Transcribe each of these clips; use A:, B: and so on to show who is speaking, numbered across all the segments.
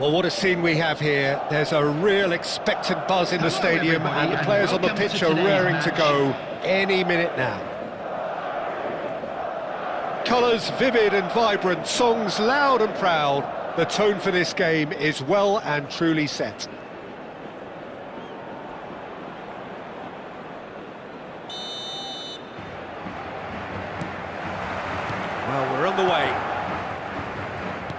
A: Well, what a scene we have here. There's a real expectant buzz in the stadium, and the players on the pitch are raring to go any minute now. Colours vivid and vibrant, songs loud and proud. The tone for this game is well and truly set. Well, we're on the way.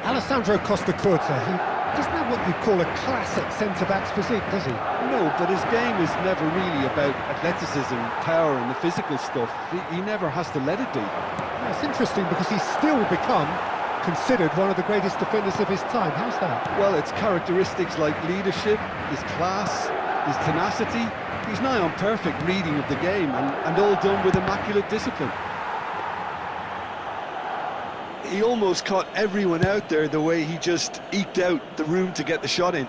B: Alessandro Costa-Curta, he doesn't have what you call a classic centre-back's physique, does he?
C: No, but his game is never really about athleticism, power and the physical stuff. He never has to let it be.
B: That's interesting because he's still become considered one of the greatest defenders of his time. How's that?
C: Well, it's characteristics like leadership, his class, his tenacity. He's nigh on perfect reading of the game and all done with immaculate discipline. He almost caught everyone out there the way he just eked out the room to get the shot in.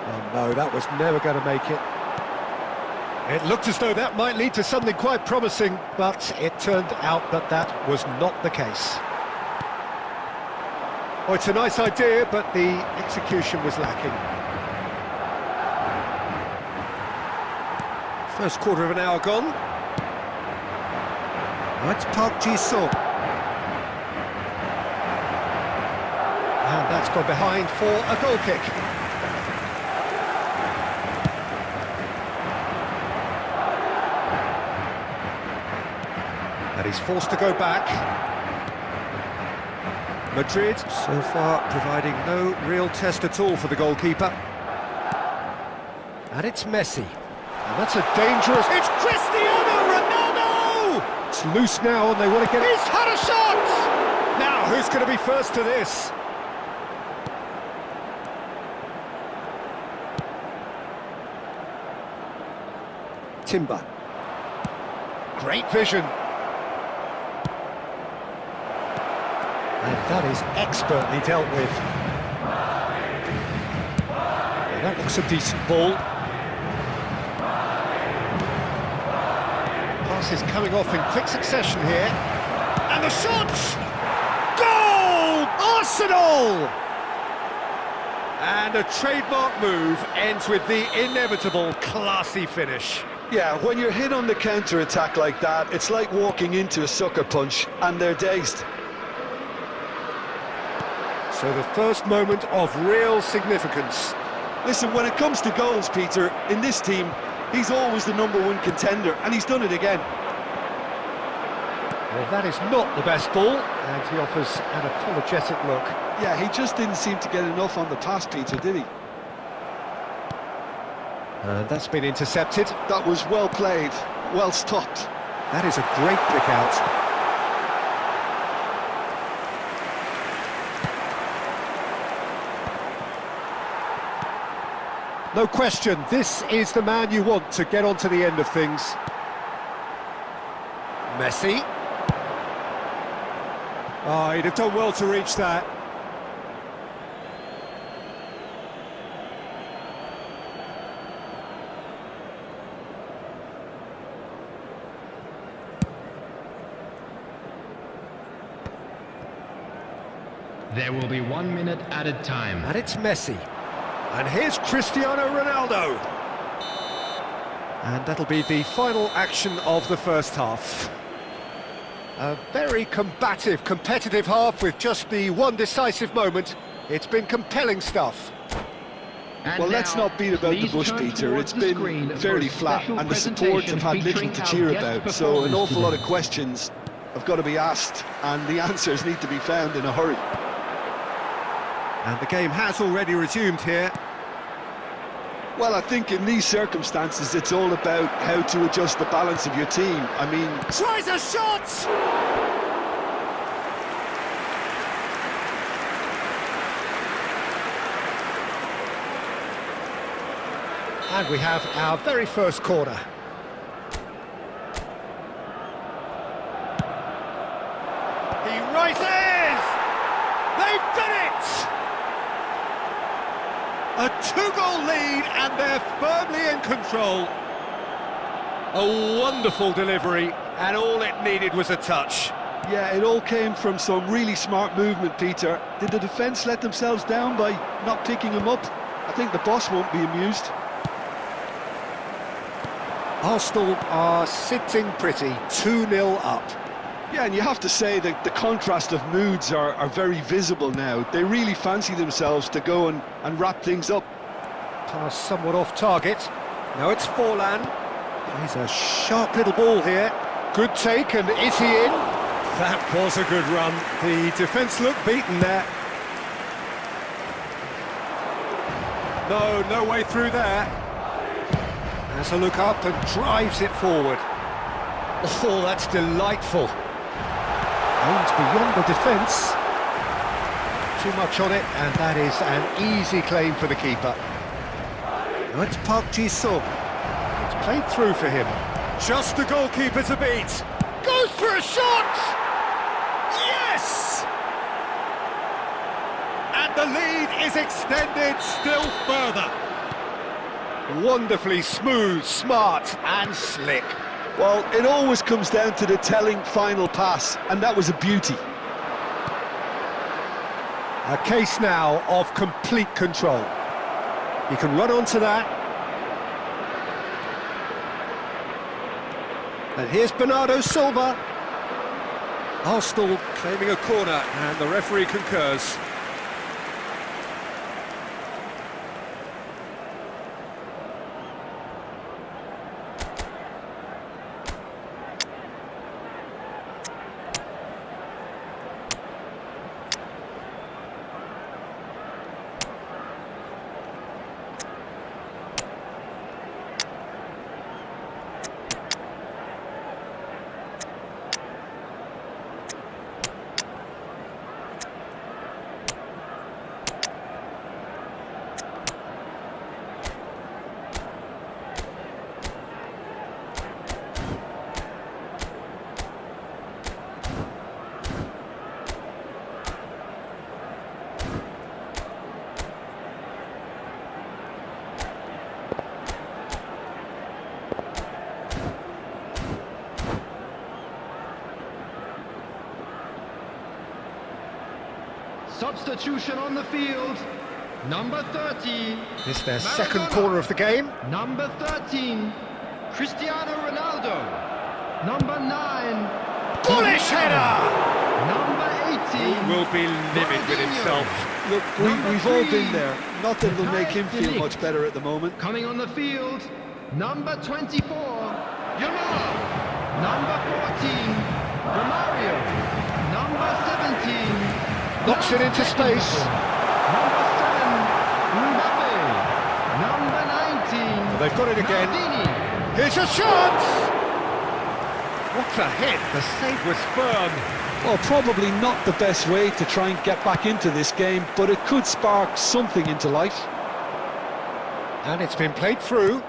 A: Oh no, that was never going to make it. It looked as though that might lead to something quite promising, but it turned out that that was not the case. Oh, it's a nice idea, but the execution was lacking. First quarter of an hour gone. That's Park Ji-sung. And that's gone behind for a goal kick. And he's forced to go back. Madrid, so far, providing no real test at all for the goalkeeper. And it's Messi. And that's a dangerous... It's Cristiano Ronaldo! It's loose now and they want to get... He's had a shot! Now, who's going to be first to this? Timber. Great vision. And that is expertly dealt with. Yeah, that looks a decent ball. Passes coming off in quick succession here. And the shot! Goal! Arsenal! And a trademark move ends with the inevitable classy finish.
C: Yeah, when you're hit on the counter-attack like that, it's like walking into a sucker punch, and they're dazed.
A: So the first moment of real significance.
C: Listen, when it comes to goals, Peter, in this team, he's always the #1 contender, and he's done it again.
A: Well, that is not the best ball, and he offers an apologetic look.
C: Yeah, he just didn't seem to get enough on the pass, Peter, did he?
A: And that's been intercepted.
C: That was well played, well stopped.
A: That is a great pick out. No question, this is the man you want to get onto the end of things. Messi. Oh, he'd have done well to reach that.
D: There will be 1 minute added time.
A: And it's Messi. And here's Cristiano Ronaldo. And that'll be the final action of the first half. A very combative, competitive half with just the one decisive moment. It's been compelling stuff.
C: Well, let's not beat about the bush, Peter. It's been fairly flat, and the support have had little to cheer about, so an awful lot of questions have got to be asked, and the answers need to be found in a hurry.
A: And the game has already resumed here.
C: Well, I think in these circumstances, it's all about how to adjust the balance of your team. I mean...
A: Tries a shot! And we have our very first corner. He rises! They've done it! A two-goal lead, and they're firmly in control. A wonderful delivery, and all it needed was a touch.
C: Yeah, it all came from some really smart movement, Peter. Did the defence let themselves down by not picking him up? I think the boss won't be amused.
A: Arsenal are sitting pretty, 2-0 up.
C: Yeah, and you have to say that the contrast of moods are very visible now. They really fancy themselves to go and wrap things up.
A: Pass somewhat off target. Now it's Forlan. He's a sharp little ball here. Good take, and is he in? That was a good run. The defence looked beaten there. No way through there. Has a look up and drives it forward. Oh, that's delightful. Aims beyond the defence. Too much on it, and that is an easy claim for the keeper. Now it's Park Ji-sung. It's played through for him. Just the goalkeeper to beat. Goes for a shot! Yes! And the lead is extended still further. Wonderfully smooth, smart and slick.
C: Well, it always comes down to the telling final pass, and that was a beauty.
A: A case now of complete control. He can run onto that. And here's Bernardo Silva. Arsenal claiming a corner, and the referee concurs.
D: Substitution on the field. Number 30.
A: This is their
D: Maradona.
A: second corner of the game.
D: Number 13. Cristiano Ronaldo. Number 9.
A: Bullish header!
D: Number 18.
A: Will be livid with himself.
C: Look, we've all been there. Nothing will make him feel much better at the moment.
D: Coming on the field. Number 24. Yamal. Number 14. Romario. Number 17.
A: Knocks it into space.
D: Number 7, Mbappe. Number 19.
A: They've got it again.
D: Maldini.
A: Here's a shot! What a hit. The save was firm.
C: Well, probably not the best way to try and get back into this game, but it could spark something into life.
A: And it's been played through.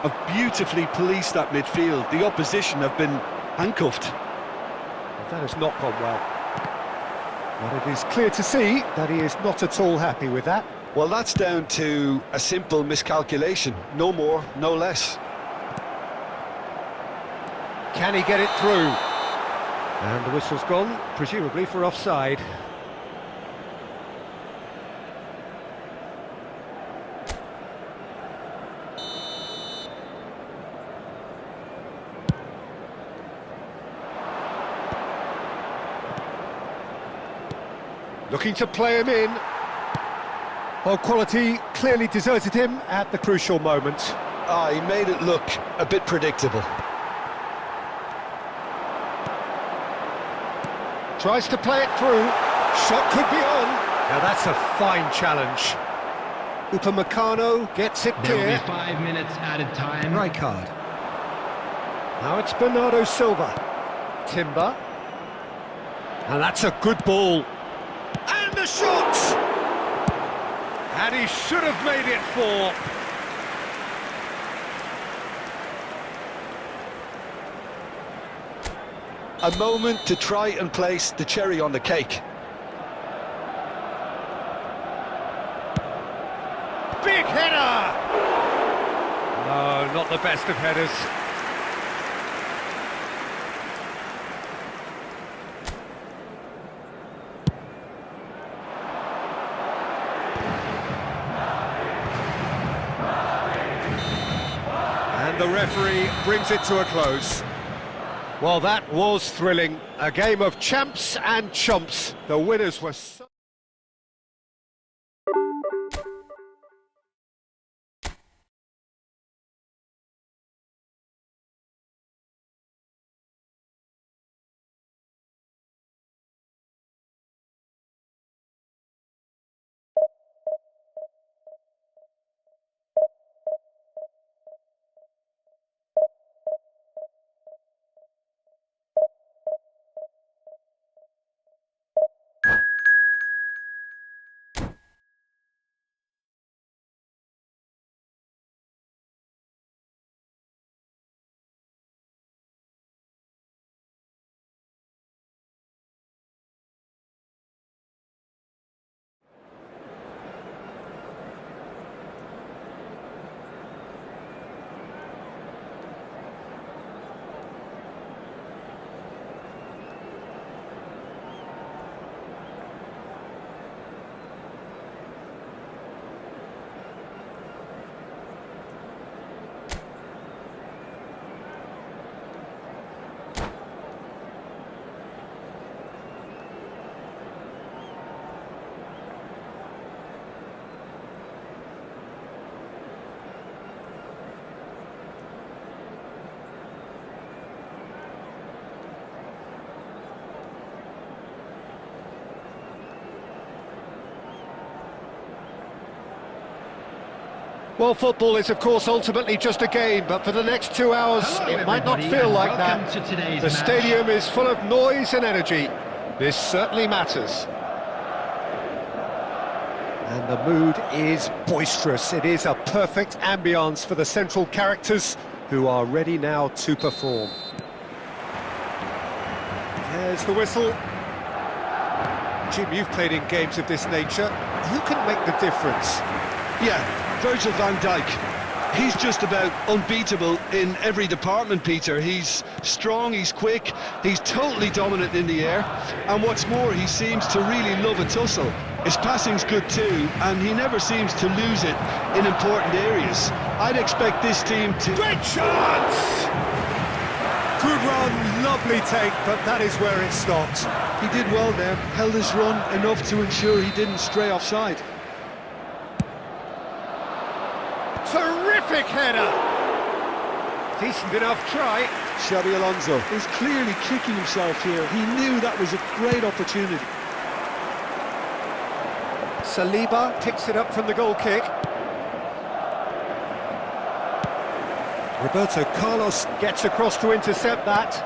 C: Have beautifully policed that midfield. The opposition have been handcuffed.
A: That has not gone well. But it is clear to see that he is not at all happy with that.
C: Well, that's down to a simple miscalculation. No more, no less.
A: Can he get it through? And the whistle's gone, presumably for offside. Looking to play him in. Well, quality clearly deserted him at the crucial moment.
C: He made it look a bit predictable.
A: Tries to play it through. Shot could be on. Now that's a fine challenge. Upamecano gets it
D: There will
A: clear.
D: be 5 minutes added time.
A: Right card. Now it's Bernardo Silva. Timber. And that's a good ball. And the shot! And he should have made it 4.
C: A moment to try and place the cherry on the cake.
A: Big header! No, not the best of headers. referee brings it to a close. Well, that was thrilling. A game of champs and chumps. The winners were so... Well, football is, of course, ultimately just a game, but for the next 2 hours, it might not feel like that. The stadium is full of noise and energy. This certainly matters. And the mood is boisterous. It is a perfect ambience for the central characters who are ready now to perform. There's the whistle. Jim, you've played in games of this nature. Who can make the difference?
C: Yeah, Virgil van Dijk. He's just about unbeatable in every department, Peter. He's strong, he's quick, he's totally dominant in the air, and what's more, he seems to really love a tussle. His passing's good too, and he never seems to lose it in important areas. I'd expect this team to...
A: Great chance! Good run, lovely take, but that is where it stopped.
C: He did well there, held his run enough to ensure he didn't stray offside.
A: Terrific header! Decent enough try.
C: Xabi Alonso is clearly kicking himself here. He knew that was a great opportunity.
A: Saliba picks it up from the goal kick. Roberto Carlos gets across to intercept that.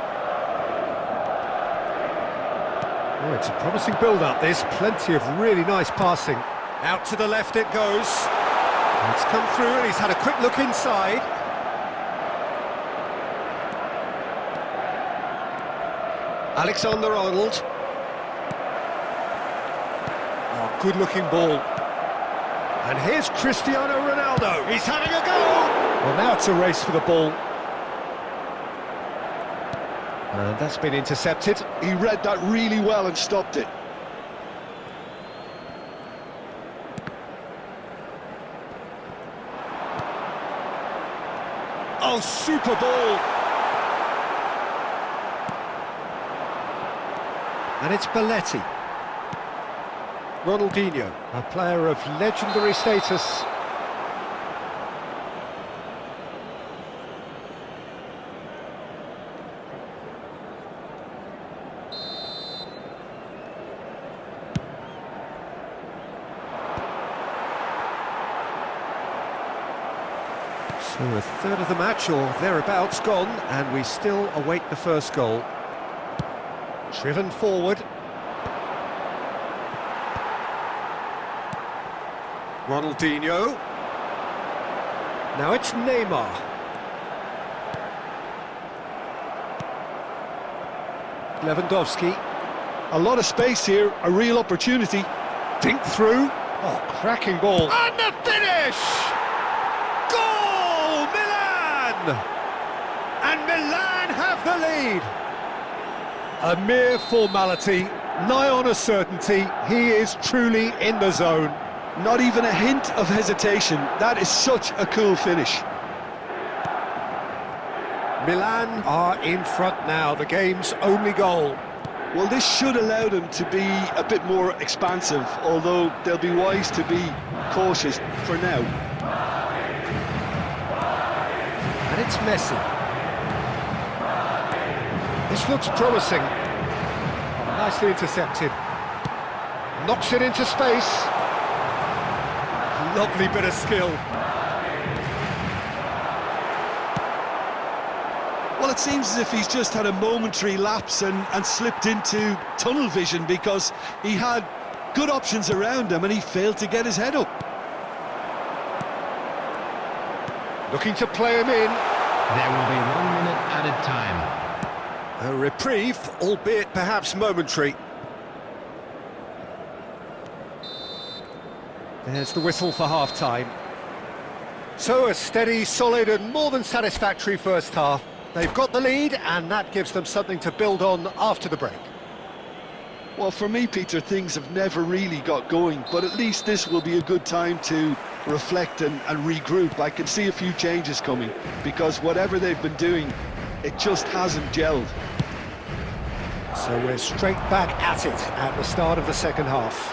A: Oh, it's a promising build-up, this. Plenty of really nice passing. Out to the left it goes. It's come through and he's had a quick look inside. Alexander-Arnold. Oh, good-looking ball. And here's Cristiano Ronaldo. He's having a go! Well, now it's a race for the ball. And that's been intercepted.
C: He read that really well and stopped it.
A: Oh, super ball! And it's Belletti. Ronaldinho, a player of legendary status. So a third of the match, or thereabouts, gone, and we still await the first goal. Driven forward. Ronaldinho. Now it's Neymar. Lewandowski.
C: A lot of space here, a real opportunity.
A: Dink through. Oh, cracking ball. And the finish! Goal! Milan! And Milan have the lead. A mere formality, nigh on a certainty. He is truly in the zone.
C: Not even a hint of hesitation. That is such a cool finish.
A: Milan are in front now, the game's only goal.
C: Well, this should allow them to be a bit more expansive, although they'll be wise to be cautious for now.
A: And it's Messi. This looks promising. Nicely intercepted. Knocks it into space. Lovely bit of skill.
C: Well, it seems as if he's just had a momentary lapse and slipped into tunnel vision, because he had good options around him and he failed to get his head up.
A: Looking to play him in.
D: There will be 1 minute added time.
A: A reprieve, albeit perhaps momentary. There's the whistle for half-time. So a steady, solid and more than satisfactory first half. They've got the lead, and that gives them something to build on after the break.
C: Well, for me, Peter, things have never really got going, but at least this will be a good time to reflect and regroup. I can see a few changes coming, because whatever they've been doing, it just hasn't gelled.
A: So we're straight back at it at the start of the second half.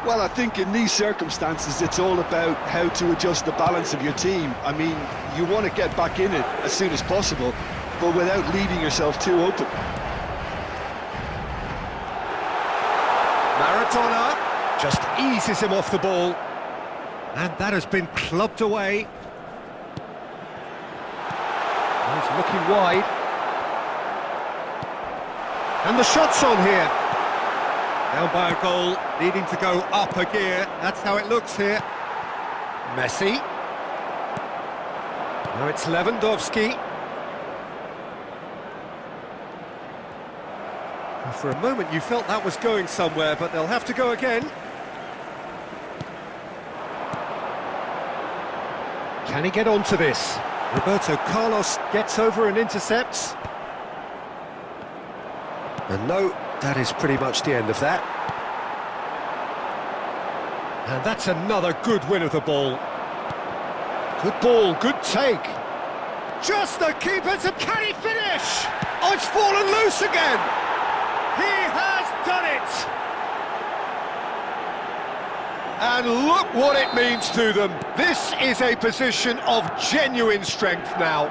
C: Well, I think in these circumstances, it's all about how to adjust the balance of your team. I mean, you want to get back in it as soon as possible, but without leaving yourself too open.
A: Maradona just eases him off the ball. And that has been clubbed away. He's looking wide. And the shot's on here. Down by a goal, needing to go up a gear. That's how it looks here. Messi. Now it's Lewandowski. And for a moment you felt that was going somewhere, but they'll have to go again. Can he get onto this? Roberto Carlos gets over and intercepts. And no, that is pretty much the end of that. And that's another good win of the ball. Good ball, good take. Just the keeper to... Can he finish? Oh, it's fallen loose again. He has done it. And look what it means to them. This is a position of genuine strength now.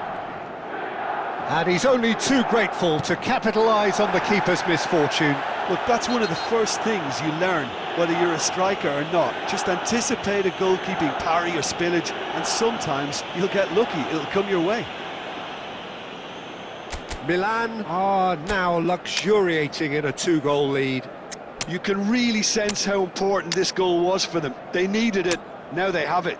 A: And he's only too grateful to capitalise on the keeper's misfortune.
C: Look, that's one of the first things you learn, whether you're a striker or not. Just anticipate a goalkeeping parry or spillage, and sometimes you'll get lucky, it'll come your way.
A: Milan are now luxuriating in a 2-goal lead.
C: You can really sense how important this goal was for them. They needed it, now they have it.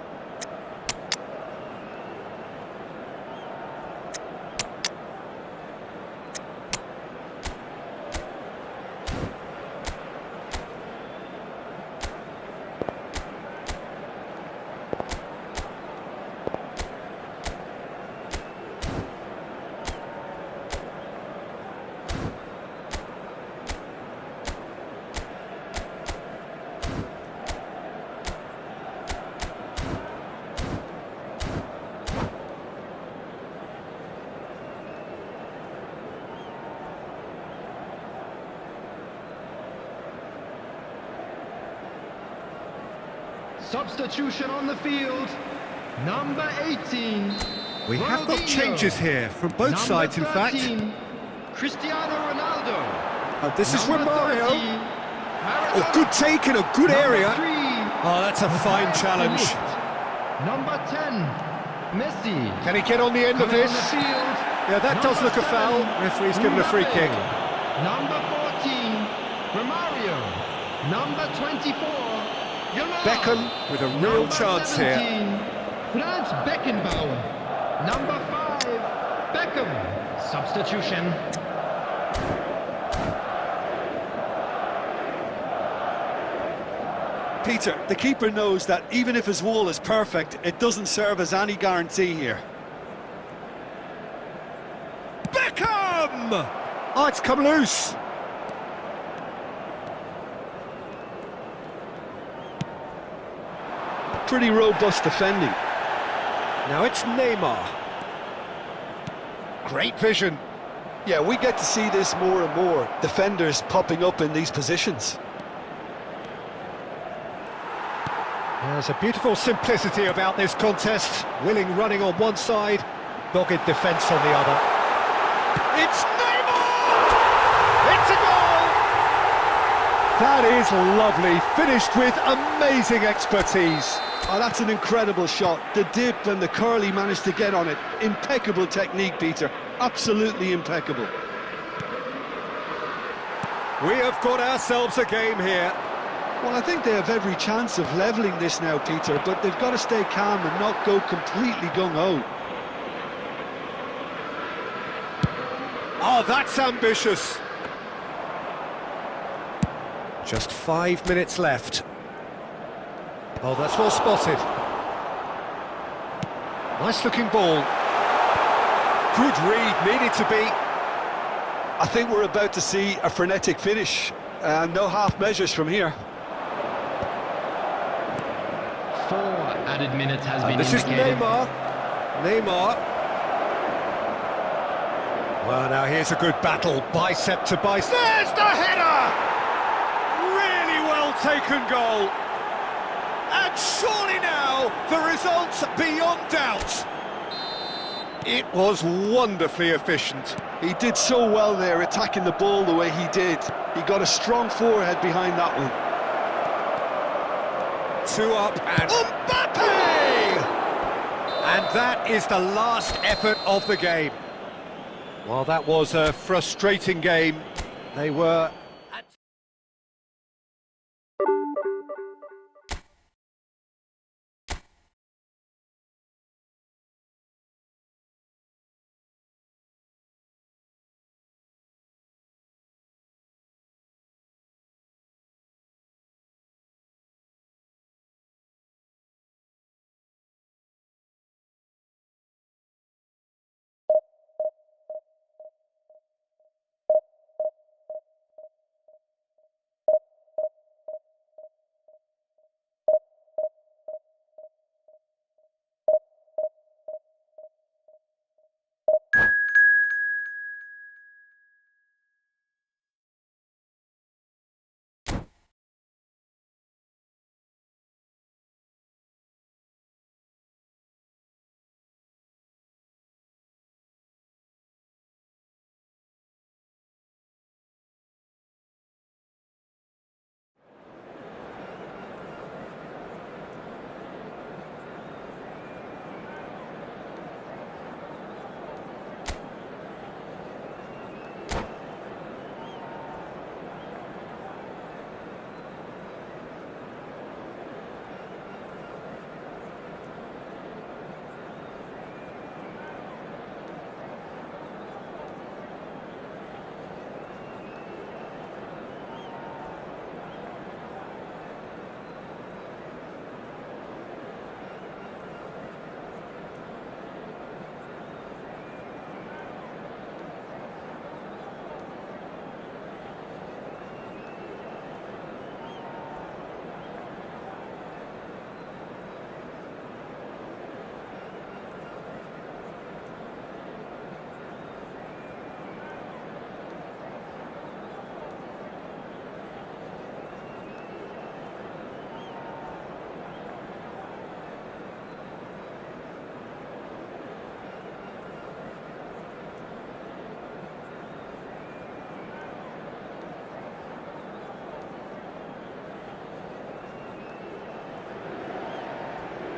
D: Substitution on the field, number 18.
A: We have got changes here from both sides, in fact.
D: Cristiano Ronaldo.
A: This is Romario. Oh, good take in a good area. Oh, that's a fine challenge.
D: Number 10, Messi.
A: Can he get on the end of this? Yeah, that does look a foul. Referee's given a free kick.
D: Number 14, Romario. Number 24,
A: Beckham with a real chance here.
D: Franz Beckenbauer. Number 5, Beckham. Substitution.
C: Peter, the keeper knows that even if his wall is perfect, it doesn't serve as any guarantee here.
A: Beckham! Oh, it's come loose.
C: Pretty robust defending.
A: Now it's Neymar. Great vision.
C: Yeah, we get to see this more and more. Defenders popping up in these positions.
A: There's a beautiful simplicity about this contest. Willing running on one side, dogged defence on the other. It's Neymar! It's a goal!
B: That is lovely, finished with amazing expertise.
C: Oh, that's an incredible shot. The dip and the curl he managed to get on it. Impeccable technique, Peter. Absolutely impeccable.
A: We have got ourselves a game here.
C: Well, I think they have every chance of levelling this now, Peter, but they've got to stay calm and not go completely gung-ho.
A: Oh, that's ambitious. Just 5 minutes left. Oh, that's well spotted. Nice looking ball. Good read, needed to be.
C: I think we're about to see a frenetic finish. No half measures from here.
D: 4 added minutes has been
A: This
D: indicated.
A: is Neymar. Well, now here's a good battle, bicep to bicep. There's the header! Really well taken goal. And surely now, the result's beyond doubt. It was wonderfully efficient.
C: He did so well there, attacking the ball the way he did. He got a strong forehead behind that one.
A: 2 up and Mbappe! And that is the last effort of the game. Well, that was a frustrating game. They were...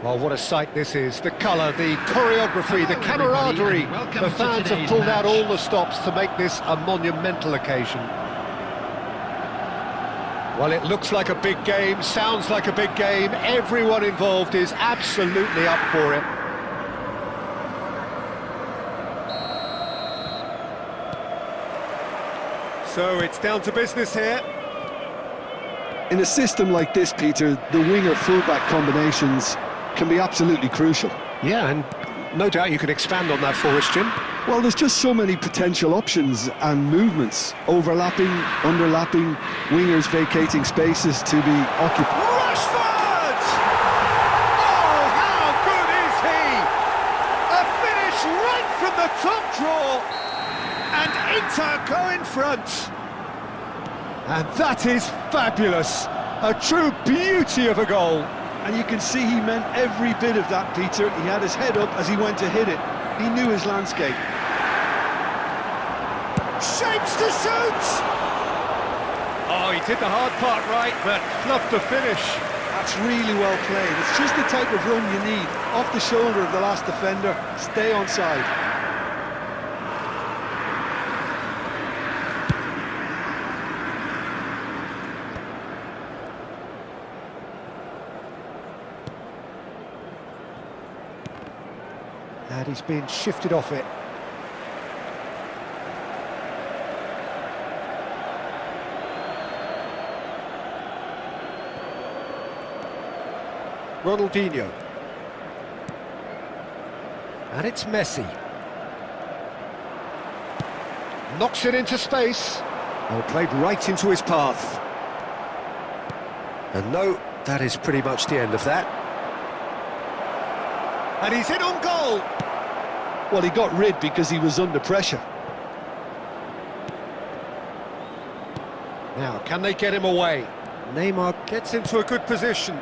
A: Well, what a sight this is. The colour, the choreography, the camaraderie. The fans have pulled out all the stops to make this a monumental occasion. Well, it looks like a big game, sounds like a big game. Everyone involved is absolutely up for it. So it's down to business here.
C: In a system like this, Peter, the winger-fullback combinations can be absolutely crucial.
A: Yeah, and no doubt you could expand on that for us, Jim.
C: Well, there's just so many potential options and movements. Overlapping, underlapping, wingers vacating spaces to be occupied.
A: Rashford! Oh, how good is he? A finish right from the top draw. Inter go in front. And that is fabulous. A true beauty of a goal.
C: And you can see he meant every bit of that, Peter. He had his head up as he went to hit it. He knew his landscape.
A: Shapes to shoot! Oh, he did the hard part right, but fluffed the finish.
C: That's really well played. It's just the type of run you need. Off the shoulder of the last defender, stay onside.
B: And he's been shifted off it. Ronaldinho. And it's Messi. Knocks it into space.
A: Oh, played right into his path. And no, that is pretty much the end of that. And he's in on goal!
C: Well, he got rid because he was under pressure.
A: Now, can they get him away? Neymar gets into a good position.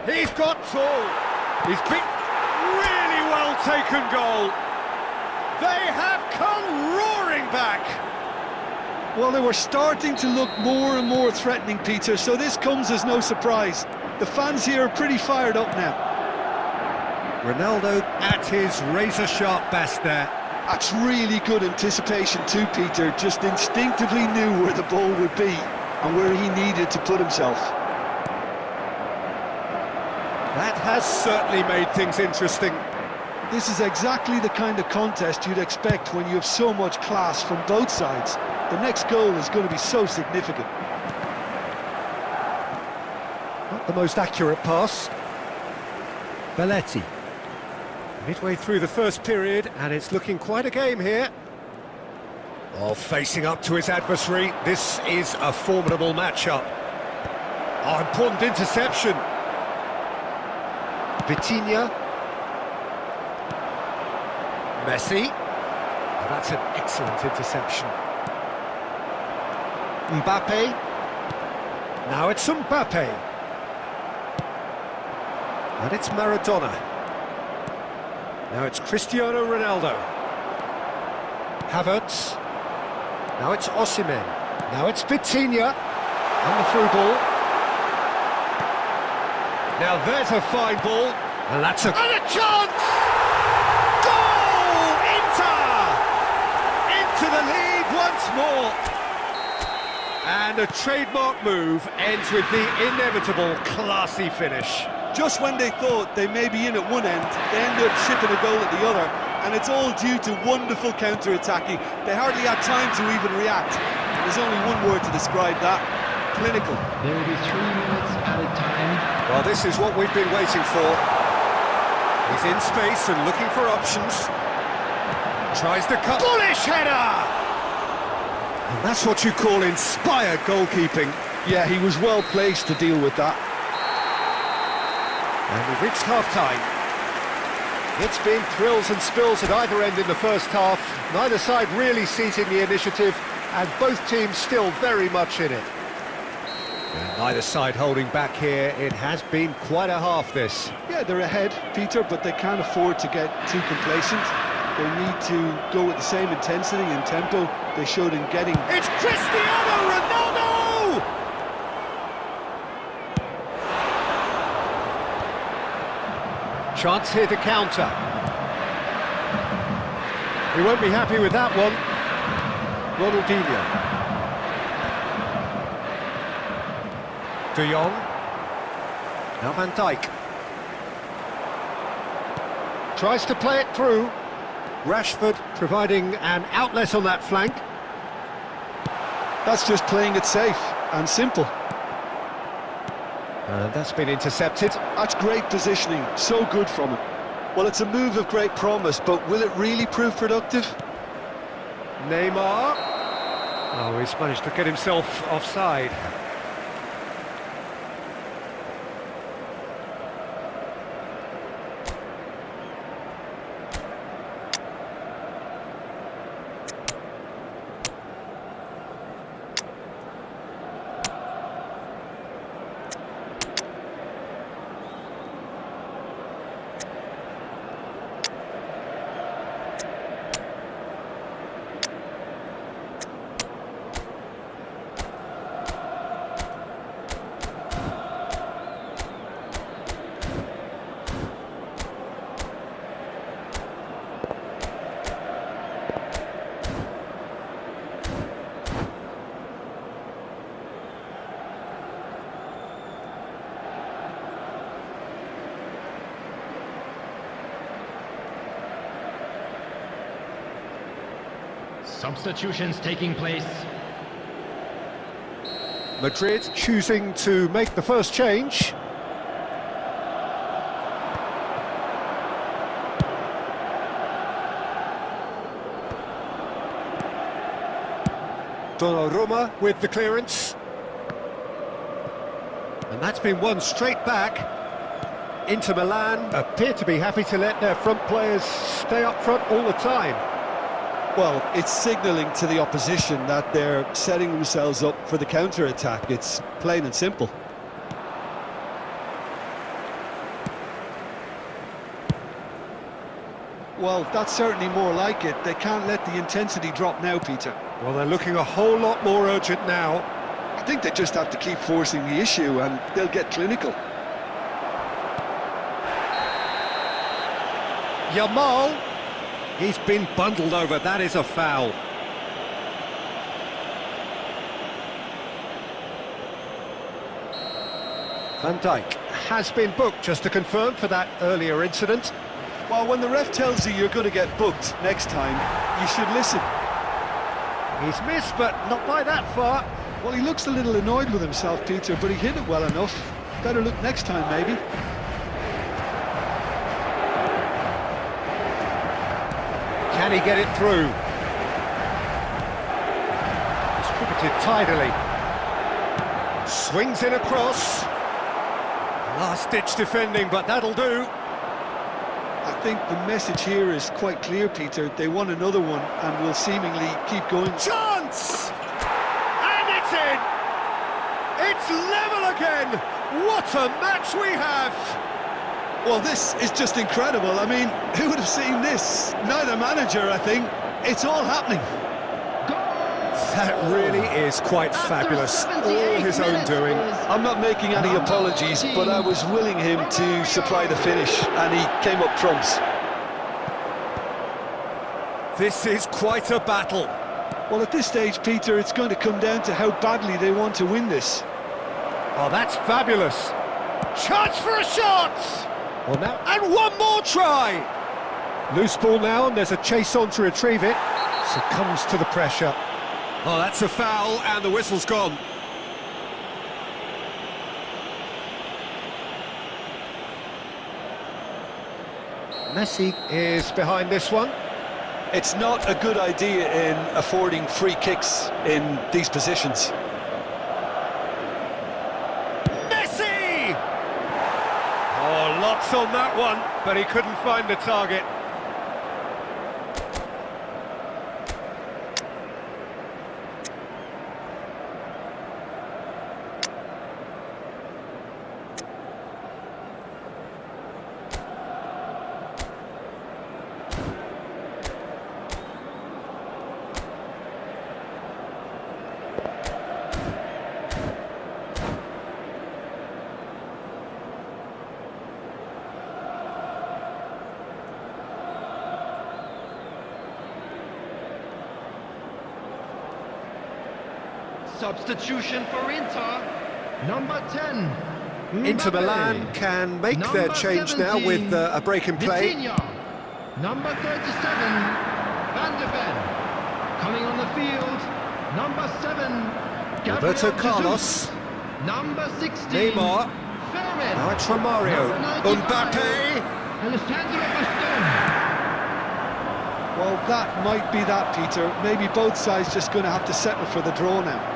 A: He's got two! He's been really well taken goal! They have come roaring back!
C: Well, they were starting to look more and more threatening, Peter, so this comes as no surprise. The fans here are pretty fired up now.
A: Ronaldo at his razor-sharp best there.
C: That's really good anticipation too, Peter. Just instinctively knew where the ball would be and where he needed to put himself.
A: That has certainly made things interesting.
C: This is exactly the kind of contest you'd expect when you have so much class from both sides. The next goal is going to be so significant.
B: Not the most accurate pass.
A: Belletti. Midway through the first period, and it's looking quite a game here. Oh, facing up to his adversary, this is a formidable matchup. Oh, important interception. Vitinha. Messi. Oh, that's an excellent interception. Mbappe. Now it's Mbappe. And it's Maradona. Now it's Cristiano Ronaldo. Havertz. Now it's Osimhen. Now it's Vitinha. And the through ball. Now there's a fine ball. And that's a... And a chance! Goal! Inter! Into the lead once more. And a trademark move ends with the inevitable classy finish.
C: Just when they thought they may be in at one end, they end up shipping a goal at the other, and it's all due to wonderful counter-attacking. They hardly had time to even react. There's only one word to describe that: clinical.
D: There will be 3 minutes at a time.
A: Well, this is what we've been waiting for. He's in space and looking for options. Tries to cut. Bullish header! And that's what you call inspired goalkeeping.
C: Yeah, he was well placed to deal with that.
A: And we've reached half-time.
B: It's been thrills and spills at either end in the first half. Neither side really seizing the initiative, and both teams still very much in it.
A: And neither side holding back here. It has been quite a half, this.
C: Yeah, they're ahead, Peter, but they can't afford to get too complacent. They need to go with the same intensity and tempo they showed in getting...
A: It's Cristiano Ronaldo! Chance here to counter. He won't be happy with that one. Ronaldinho. De Jong. Now Van Dijk.
B: Tries to play it through.
A: Rashford providing an outlet on that flank.
C: That's just playing it safe and simple.
A: And that's been intercepted.
C: That's great positioning, so good from him. Well, it's a move of great promise, but will it really prove productive?
A: Neymar. Oh, he's managed to get himself offside.
D: Substitutions taking place.
A: Madrid choosing to make the first change. Donnarumma with the clearance. And that's been won straight back. Inter Milan appear to be happy to let their front players stay up front all the time.
C: Well, it's signalling to the opposition that they're setting themselves up for the counter-attack. It's plain and simple. Well, that's certainly more like it. They can't let the intensity drop now, Peter.
A: Well, they're looking a whole lot more urgent now.
C: I think they just have to keep forcing the issue and they'll get clinical.
A: Yamal, he's been bundled over, that is a foul. Van Dijk has been booked, just to confirm, for that earlier incident.
C: Well, when the ref tells you you're going to get booked next time, you should listen.
A: He's missed, but not by that far.
C: Well, he looks a little annoyed with himself, Peter, but he hit it well enough. Better look next time, maybe.
A: Can he get it through? Distributed tidily. Swings in across. Last-ditch defending, but that'll do.
C: I think the message here is quite clear, Peter. They won another one and will seemingly keep going.
A: Chance! And it's in! It's level again! What a match we have!
C: Well, this is just incredible. I mean, who would have seen this? Neither manager, I think. It's all happening.
A: That really is quite fabulous. All his own doing.
C: I'm not making any apologies, but I was willing him to supply the finish, and he came up trumps.
A: This is quite a battle.
C: Well, at this stage, Peter, it's going to come down to how badly they want to win this.
A: Oh, that's fabulous. Chance for a shot! Well, now, and one more try! Loose ball now, and there's a chase on to retrieve it. Succumbs to the pressure. Oh, that's a foul, and the whistle's gone. Messi is behind this one.
C: It's not a good idea in affording free kicks in these positions.
A: Messi! Oh, lots on that one, but he couldn't find the target.
D: Substitution for Inter. Number 10.
A: Inter Milan can make their change now with a break in play.
D: Vitinha. Number 37. Van de Ven. Coming on the field. Number 7.
A: Roberto
D: Gabriel
A: Carlos.
D: Jesus. Number 16.
A: Neymar.
D: Fermin.
A: Now it's Romario. Mbappe.
D: Alessandro Bastoni.
C: Well, that might be that, Peter. Maybe both sides just going to have to settle for the draw now.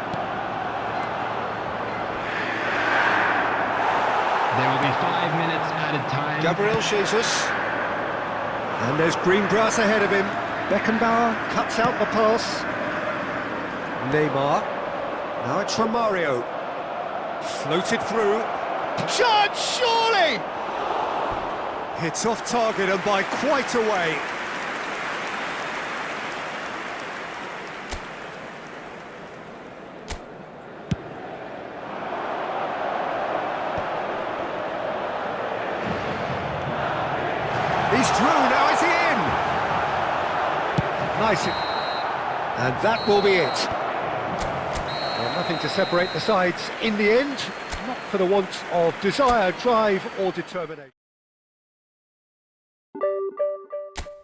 D: There will be 5 minutes added time.
A: Gabriel Jesus. And there's green grass ahead of him. Beckenbauer cuts out the pass. Neymar. Now it's Romario. Floated through. Judge, surely! It's off target and by quite a way. He's through, now is he in? Nice. And that will be it. Well, nothing to separate the sides in the end, not for the want of desire, drive or determination.